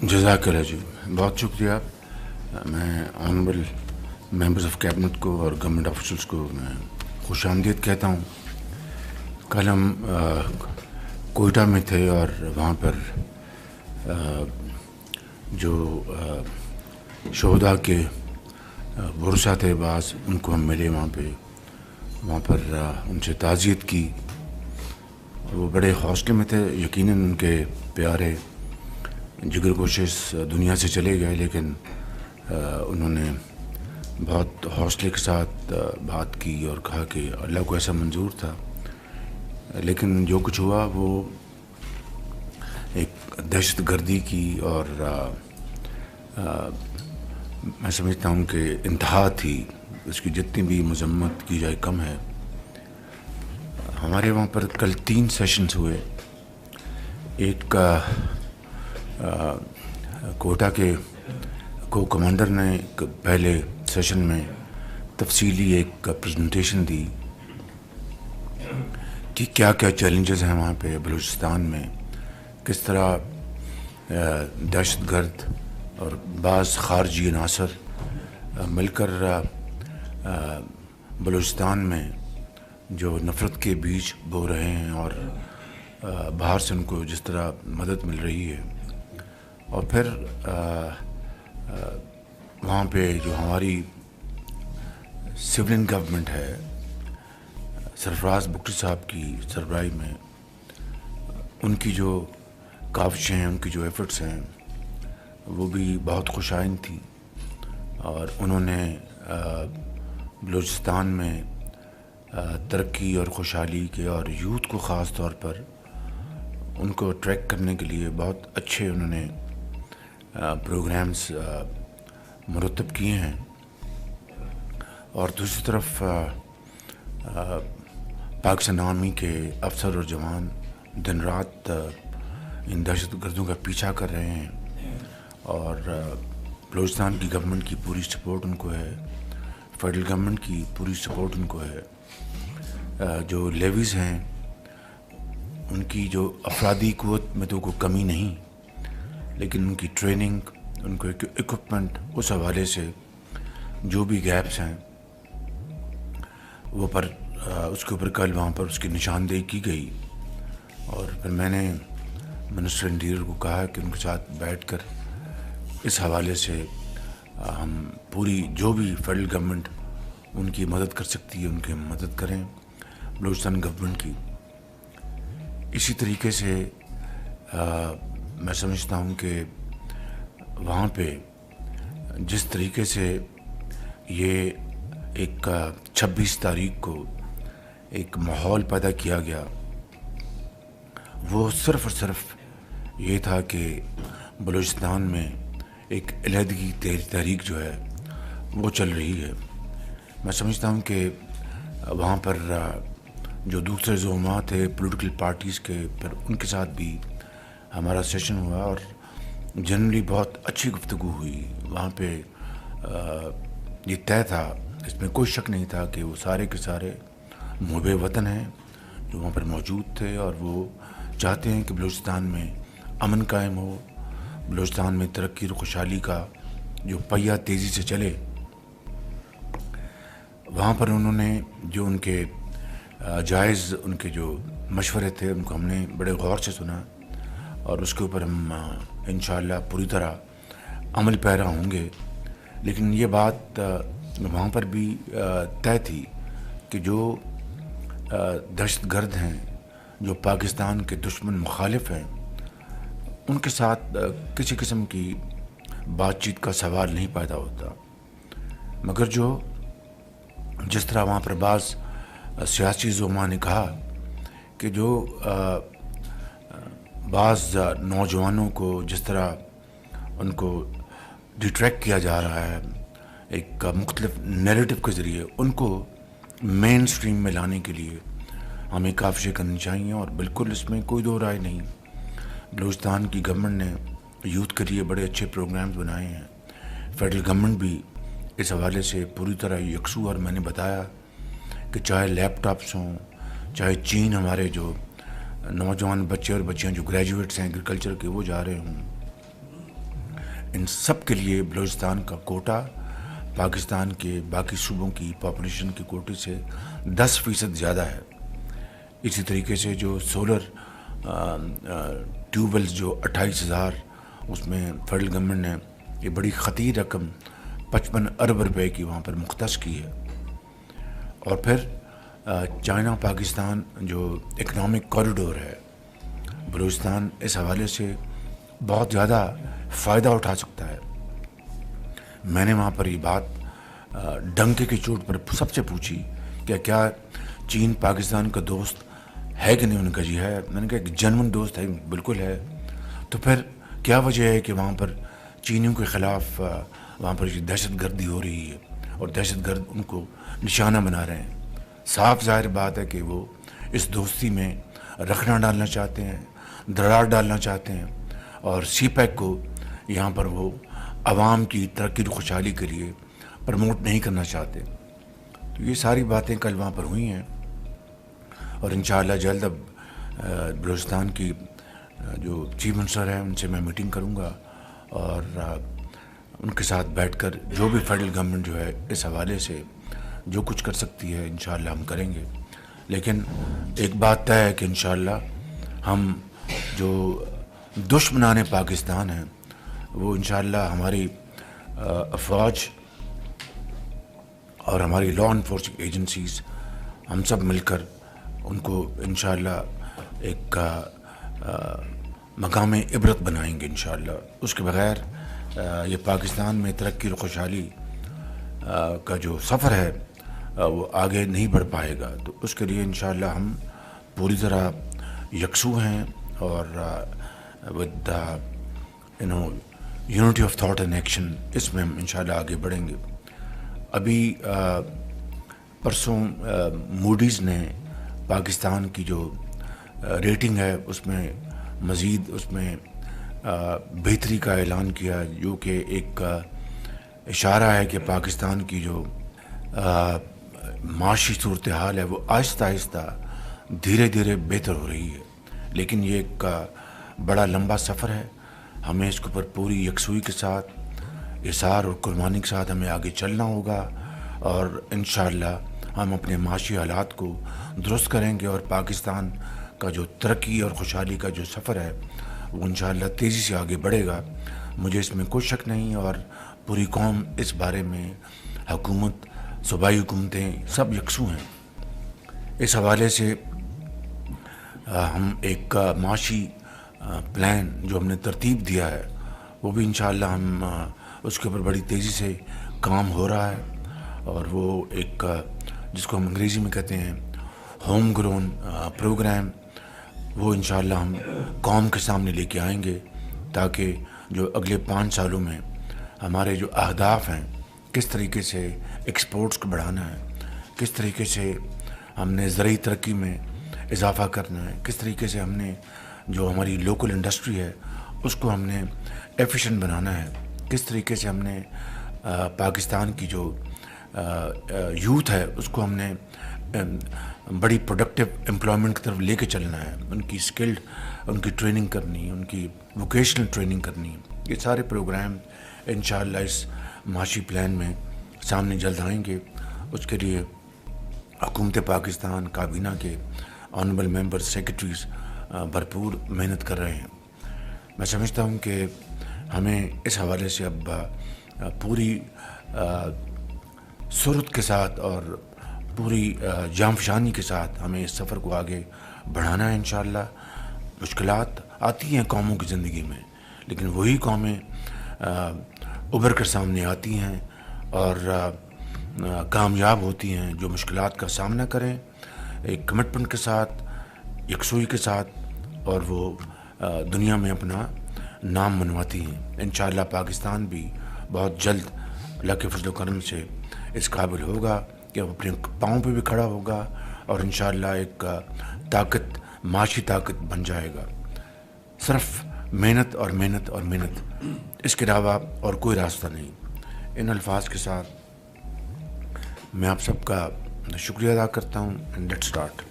جزاک اللہ جی، بہت شکریہ. میں آنریبل ممبرز آف کیبنٹ کو اور گورنمنٹ آفیشلس کو میں خوش آمدید کہتا ہوں. کل ہم کوئٹہ میں تھے اور وہاں پر جو شہداء کے ورثاء تھے بعض، ان کو ہم ملے وہاں پر ان سے تعزیت کی. وہ بڑے حوصلے میں تھے. یقیناً ان کے پیارے جگر گوشے دنیا سے چلے گئے، لیکن انہوں نے بہت حوصلے کے ساتھ بات کی اور کہا کہ اللہ کو ایسا منظور تھا. لیکن جو کچھ ہوا وہ ایک دہشت گردی کی اور میں سمجھتا ہوں کہ انتہا تھی. اس کی جتنی بھی مذمت کی جائے کم ہے. ہمارے وہاں پر کل 3 سیشنز ہوئے. ایک کوئٹہ کے کو کمانڈر نے پہلے سیشن میں تفصیلی ایک پریزنٹیشن دی کہ کیا کیا چیلنجز ہیں وہاں پہ بلوچستان میں، کس طرح دہشت گرد اور بعض خارجی عناصر مل کر بلوچستان میں جو نفرت کے بیج بو رہے ہیں اور باہر سے ان کو جس طرح مدد مل رہی ہے. اور پھر وہاں پہ جو ہماری سولین گورنمنٹ ہے سرفراز بگٹی صاحب کی سربراہی میں، ان کی جو کاوشیں ہیں، ان کی جو ایفرٹس ہیں، وہ بھی بہت خوش آئند تھی. اور انہوں نے بلوچستان میں ترقی اور خوشحالی کے اور یوتھ کو خاص طور پر ان کو ٹریک کرنے کے لیے بہت اچھے انہوں نے پروگرامز مرتب کیے ہیں. اور دوسری طرف پاکستان آرمی کے افسر اور جوان دن رات ان دہشت گردوں کا پیچھا کر رہے ہیں. اور بلوچستان کی گورنمنٹ کی پوری سپورٹ ان کو ہے، فیڈرل گورنمنٹ کی پوری سپورٹ ان کو ہے. جو لیویز ہیں ان کی جو افرادی قوت میں تو کوئی کمی نہیں، لیکن ان کی ٹریننگ، ان کو اکوپمنٹ، اس حوالے سے جو بھی گیپس ہیں وہ اس کے اوپر کل وہاں پر اس کی نشاندہی کی گئی. اور پھر میں نے منسٹر انٹیریئر کو کہا کہ ان کے ساتھ بیٹھ کر اس حوالے سے ہم پوری جو بھی فیڈرل گورنمنٹ ان کی مدد کر سکتی ہے ان کی مدد کریں، بلوچستان گورنمنٹ کی. اسی طریقے سے میں سمجھتا ہوں کہ وہاں پہ جس طریقے سے یہ ایک 26 تاریخ کو ایک ماحول پیدا کیا گیا، وہ صرف اور صرف یہ تھا کہ بلوچستان میں ایک علیحدگی تحریک جو ہے وہ چل رہی ہے. میں سمجھتا ہوں کہ وہاں پر جو دوسرے زعماء تھے پولیٹیکل پارٹیز کے، پھر ان کے ساتھ بھی ہمارا سیشن ہوا اور جنرلی بہت اچھی گفتگو ہوئی. وہاں پہ یہ طے تھا، اس میں کوئی شک نہیں تھا کہ وہ سارے کے سارے محب وطن ہیں جو وہاں پر موجود تھے، اور وہ چاہتے ہیں کہ بلوچستان میں امن قائم ہو، بلوچستان میں ترقی اور خوشحالی کا جو پہیہ تیزی سے چلے. وہاں پر انہوں نے جو ان کے جائز ان کے جو مشورے تھے ان کو ہم نے بڑے غور سے سنا، اور اس کے اوپر ہم انشاءاللہ پوری طرح عمل پیرا ہوں گے. لیکن یہ بات وہاں پر بھی طے تھی کہ جو دہشت گرد ہیں، جو پاکستان کے دشمن مخالف ہیں، ان کے ساتھ کسی قسم کی بات چیت کا سوال نہیں پیدا ہوتا. مگر جس طرح وہاں پر بعض سیاسی زعماء نے کہا کہ جو بعض نوجوانوں کو جس طرح ان کو ڈیٹریکٹ کیا جا رہا ہے ایک مختلف نیریٹو کے ذریعے، ان کو مین سٹریم میں لانے کے لیے ہمیں کاوشیں کرنی چاہیے. اور بالکل اس میں کوئی دو رائے نہیں. بلوچستان کی گورنمنٹ نے یوتھ کے لیے بڑے اچھے پروگرامز بنائے ہیں. فیڈرل گورنمنٹ بھی اس حوالے سے پوری طرح یکسو، اور میں نے بتایا کہ چاہے لیپ ٹاپس ہوں، چاہے چین ہمارے جو نوجوان بچے اور بچیاں جو گریجویٹس ہیں ایگریکلچر کے وہ جا رہے ہوں، ان سب کے لیے بلوچستان کا کوٹا پاکستان کے باقی صوبوں کی پاپولیشن کے کوٹے سے 10% زیادہ ہے. اسی طریقے سے جو سولر ٹیوب ویلز جو 28,000 اس میں فیڈرل گورنمنٹ نے یہ بڑی خطیر رقم 55 ارب روپے کی وہاں پر مختص کی ہے. اور پھر چائنا پاکستان جو اکنامک کوریڈور ہے، بلوچستان اس حوالے سے بہت زیادہ فائدہ اٹھا سکتا ہے. میں نے وہاں پر یہ بات ڈنکے کی چوٹ پر سب سے پوچھی کہ کیا چین پاکستان کا دوست ہے کہ نہیں. انہوں نے کہا جی ہے. میں نے کہا ایک جنون دوست ہے. بالکل ہے. تو پھر کیا وجہ ہے کہ وہاں پر چینیوں کے خلاف وہاں پر دہشت گردی ہو رہی ہے اور دہشت گرد ان کو نشانہ بنا رہے ہیں؟ صاف ظاہر بات ہے کہ وہ اس دوستی میں رکھنا ڈالنا چاہتے ہیں، دراڑ ڈالنا چاہتے ہیں، اور سی پیک کو یہاں پر وہ عوام کی ترقی و خوشحالی کے لیے پروموٹ نہیں کرنا چاہتے. تو یہ ساری باتیں کل وہاں پر ہوئی ہیں، اور انشاءاللہ جلد اب بلوچستان کی جو چیف منسٹر ہیں ان سے میں میٹنگ کروں گا، اور ان کے ساتھ بیٹھ کر جو بھی فیڈرل گورنمنٹ جو ہے اس حوالے سے جو کچھ کر سکتی ہے انشاءاللہ ہم کریں گے. لیکن ایک بات طے ہے کہ انشاءاللہ ہم جو دشمنان پاکستان ہیں وہ انشاءاللہ ہماری افواج اور ہماری لا انفورسنگ ایجنسیز ہم سب مل کر ان کو انشاءاللہ ایک مقام عبرت بنائیں گے انشاءاللہ. اس کے بغیر یہ پاکستان میں ترقی اور خوشحالی کا جو سفر ہے وہ آگے نہیں بڑھ پائے گا. تو اس کے لیے انشاءاللہ ہم پوری طرح یکسو ہیں، اور with unity of thought and action اس میں ہم انشاءاللہ آگے بڑھیں گے. ابھی پرسوں موڈیز نے پاکستان کی جو ریٹنگ ہے اس میں مزید اس میں بہتری کا اعلان کیا، جو کہ ایک اشارہ ہے کہ پاکستان کی جو معاشی صورتحال ہے وہ آہستہ آہستہ دھیرے دھیرے بہتر ہو رہی ہے. لیکن یہ ایک بڑا لمبا سفر ہے. ہمیں اس کے اوپر پوری یکسوئی کے ساتھ، اصرار اور قربانی کے ساتھ ہمیں آگے چلنا ہوگا، اور انشاءاللہ ہم اپنے معاشی حالات کو درست کریں گے، اور پاکستان کا جو ترقی اور خوشحالی کا جو سفر ہے وہ انشاءاللہ تیزی سے آگے بڑھے گا. مجھے اس میں کوئی شک نہیں، اور پوری قوم اس بارے میں، حکومت، صوبائی حکومتیں سب یکسو ہیں. اس حوالے سے ہم ایک معاشی پلان جو ہم نے ترتیب دیا ہے وہ بھی انشاءاللہ ہم اس کے اوپر بڑی تیزی سے کام ہو رہا ہے، اور وہ ایک جس کو ہم انگریزی میں کہتے ہیں ہوم گرون پروگرام، وہ انشاءاللہ ہم قوم کے سامنے لے کے آئیں گے، تاکہ جو اگلے 5 سالوں میں ہمارے جو اہداف ہیں، کس طریقے سے ایکسپورٹس کو بڑھانا ہے، کس طریقے سے ہم نے زرعی ترقی میں اضافہ کرنا ہے، کس طریقے سے ہم نے جو ہماری لوکل انڈسٹری ہے اس کو ہم نے ایفیشینٹ بنانا ہے، کس طریقے سے ہم نے پاکستان کی جو یوتھ ہے اس کو ہم نے بڑی پروڈکٹیو امپلائمنٹ کی طرف لے کے چلنا ہے، ان کی اسکلڈ ان کی ٹریننگ کرنی، ان کی ووکیشنل ٹریننگ کرنی. یہ سارے پروگرام انشاءاللہ اس معاشی پلان میں سامنے جلد آئیں گے. اس کے لیے حکومت پاکستان کابینہ کے آنریبل ممبر سیکرٹریز بھرپور محنت کر رہے ہیں. میں سمجھتا ہوں کہ ہمیں اس حوالے سے اب پوری سرعت کے ساتھ اور پوری جانفشانی کے ساتھ ہمیں اس سفر کو آگے بڑھانا ہے. انشاءاللہ مشکلات آتی ہیں قوموں کی زندگی میں، لیکن وہی قومیں ابھر کر سامنے آتی ہیں اور کامیاب ہوتی ہیں جو مشکلات کا سامنا کریں ایک کمٹمنٹ کے ساتھ، یکسوئی کے ساتھ، اور وہ دنیا میں اپنا نام منواتی ہیں. انشاءاللہ پاکستان بھی بہت جلد اللہ کے فضل و کرم سے اس قابل ہوگا کہ وہ اپنے پاؤں پہ بھی کھڑا ہوگا، اور انشاءاللہ ایک طاقت، معاشی طاقت بن جائے گا. صرف محنت اور محنت اور محنت، اس کے علاوہ اور کوئی راستہ نہیں. ان الفاظ کے ساتھ میں آپ سب کا شکریہ ادا کرتا ہوں. And let's start.